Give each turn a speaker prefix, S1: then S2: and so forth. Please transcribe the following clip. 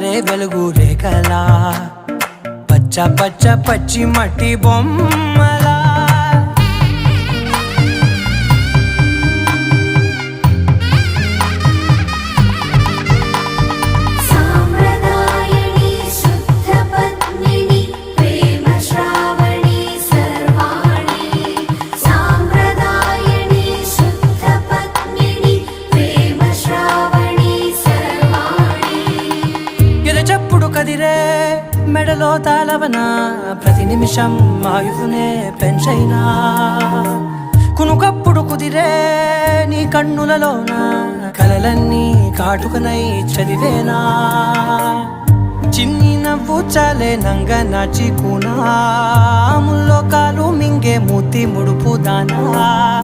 S1: జారే వెలుగు రేఖలా పచ్చ పచ్చ పచ్చి మట్టి బొమ్మలా చెప్పుడు కదిరే మెడలో తాళవన ప్రతి నిమిషం ఆయుధునే పెంచైనా కునుకప్పుడు కుదిరే నీ కన్నులలోన కలలన్నీ కాటుకనై చదివేనా చిన్ని నవ్వు చాలే నంగ నాచి కూనా ముల్లో కాలు మింగే మూతి ముడుపు దానా